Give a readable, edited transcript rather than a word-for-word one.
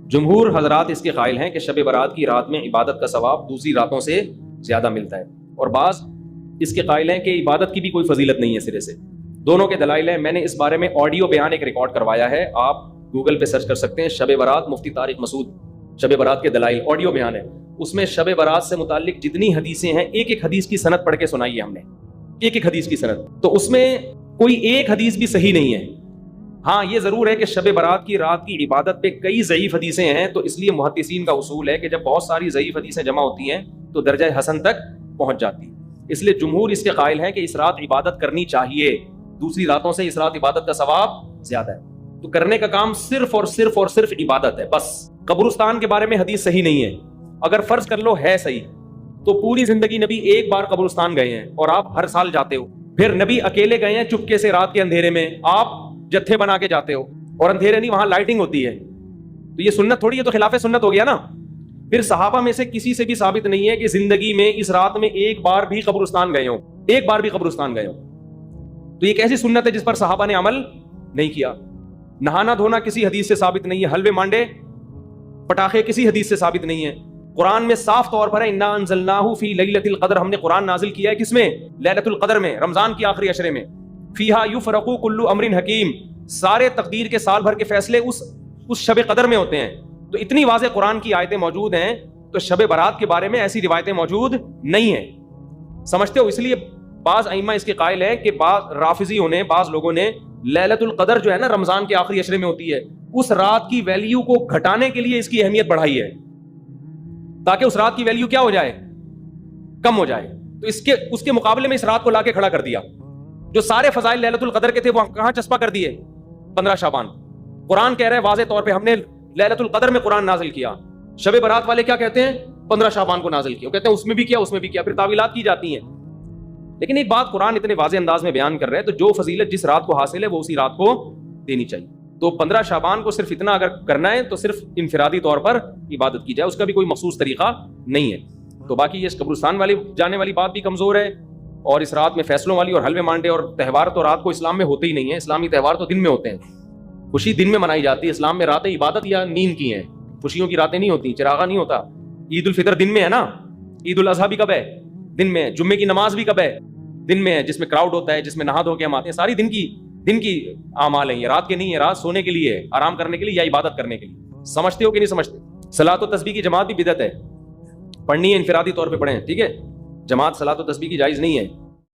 جمہور حضرات اس کے قائل ہیں کہ شب برات کی رات میں عبادت کا ثواب دوسری راتوں سے زیادہ ملتا ہے، اور بعض اس کے قائل ہیں کہ عبادت کی بھی کوئی فضیلت نہیں ہے سرے سے۔ دونوں کے دلائل ہیں۔ میں نے اس بارے میں آڈیو بیان ایک ریکارڈ کروایا ہے، آپ گوگل پہ سرچ کر سکتے ہیں، شب برات مفتی طارق مسعود، شب برات کے دلائل، آڈیو بیان ہے۔ اس میں شب برات سے متعلق جتنی حدیثیں ہیں ایک ایک حدیث کی سند پڑھ کے سنائی ہے ہم نے، ایک ایک حدیث کی سند، تو اس میں کوئی ایک حدیث بھی صحیح نہیں ہے۔ ہاں یہ ضرور ہے کہ شب برات کی رات کی عبادت پہ کئی ضعیف حدیثیں ہیں، تو اس لیے محدثین کا اصول ہے کہ جب بہت ساری ضعیف حدیثیں جمع ہوتی ہیں تو درجہ حسن تک پہنچ جاتی ہے۔ اس لیے جمہور اس کے قائل ہیں کہ اس رات عبادت کرنی چاہیے، دوسری راتوں سے اس رات عبادت کا ثواب زیادہ ہے، تو کرنے کا کام صرف اور صرف اور صرف عبادت ہے بس۔ قبرستان کے بارے میں حدیث صحیح نہیں ہے، اگر فرض کر لو ہے صحیح تو پوری زندگی نبی ایک بار قبرستان گئے ہیں اور آپ ہر سال جاتے ہو، پھر نبی اکیلے گئے ہیں چپکے سے رات کے اندھیرے میں، آپ جتھے بنا کے جاتے ہو، اور اندھیرے نہیں وہاں لائٹنگ ہوتی ہے، تو یہ سنت تھوڑی ہے، تو خلاف سنت ہو گیا نا۔ پھر صحابہ میں سے کسی سے بھی ثابت نہیں ہے کہ زندگی میں اس رات میں ایک بار بھی قبرستان گئے ہوں، ایک بار بھی قبرستان گئے ہوں، تو یہ کیسی سنت ہے جس پر صحابہ نے عمل نہیں کیا۔ نہانا دھونا کسی حدیث سے ثابت نہیں ہے، حلوے مانڈے پٹاخے کسی حدیث سے ثابت نہیں ہے۔ قرآن میں صاف طور پر ہے انا انزلناہ فی لیلۃ القدر، ہم نے قرآن نازل کیا ہے کس میں؟ لیلۃ القدر میں، رمضان کی آخری عشرے میں۔ فیہا یفرق کل امر حکیم، سارے تقدیر کے سال بھر کے فیصلے اس شب قدر میں ہوتے ہیں۔ تو اتنی واضح قرآن کی آیتیں موجود ہیں، تو شب برات کے بارے میں ایسی روایتیں موجود نہیں ہیں، سمجھتے ہو؟ اس لیے بعض ائمہ اس کے قائل ہے کہ بعض رافضیوں نے، بعض لوگوں نے لیلۃ القدر جو ہے نا رمضان کے آخری عشرے میں ہوتی ہے، اس رات کی ویلیو کو گھٹانے کے لیے اس کی اہمیت بڑھائی ہے، تاکہ اس رات کی ویلیو کیا ہو جائے؟ کم ہو جائے۔ تو اس کے مقابلے میں اس رات کو لا کے کھڑا کر دیا، جو سارے فضائل لیلۃ القدر کے تھے وہ کہاں چسپا کر دیے؟ 15 شعبان۔ قرآن کہہ رہا ہے واضح طور پہ ہم نے لیلۃ القدر میں قرآن نازل کیا، شب برات والے کیا کہتے ہیں؟ 15 شعبان کو نازل کیا، وہ کہتے ہیں اس میں بھی کیا، اس میں بھی کیا، پھر تعویلات کی جاتی ہیں۔ لیکن ایک بات قرآن اتنے واضح انداز میں بیان کر رہے ہیں، تو جو فضیلت جس رات کو حاصل ہے وہ اسی رات کو دینی چاہیے۔ تو 15 شعبان کو صرف اتنا اگر کرنا ہے تو صرف انفرادی طور پر عبادت کی جائے، اس کا بھی کوئی مخصوص طریقہ نہیں ہے۔ تو باقی یہ قبرستان والی جانے والی بات بھی کمزور ہے، اور اس رات میں فیصلوں والی اور حلوے مانڈے اور تہوار تو رات کو اسلام میں ہوتے ہی نہیں ہیں، اسلامی تہوار تو دن میں ہوتے ہیں، خوشی دن میں منائی جاتی ہے۔ اسلام میں راتیں عبادت یا نیند کی ہیں، خوشیوں کی راتیں نہیں ہوتی، چراغا نہیں ہوتا۔ عید الفطر دن میں ہے نا، عید الاضحیٰ بھی کب ہے؟ دن میں ہے۔ جمعے کی نماز بھی کب ہے؟ دن میں ہے، جس میں کراؤڈ ہوتا ہے، جس میں نہا دھو کے ہم آتے ہیں، ساری دن کی اعمال ہیں، یہ رات کے نہیں ہے۔ رات سونے کے لیے ہے، آرام کرنے کے لیے یا عبادت کرنے کے لیے۔ سمجھتے ہو کہ نہیں سمجھتے؟ صلاۃ و تسبیح کی جماعت بھی بدعت ہے، پڑھنی ہے انفرادی طور پہ پڑھیں، ٹھیک ہے؟ جماعت صلاۃ و تسبیح کی جائز نہیں ہے۔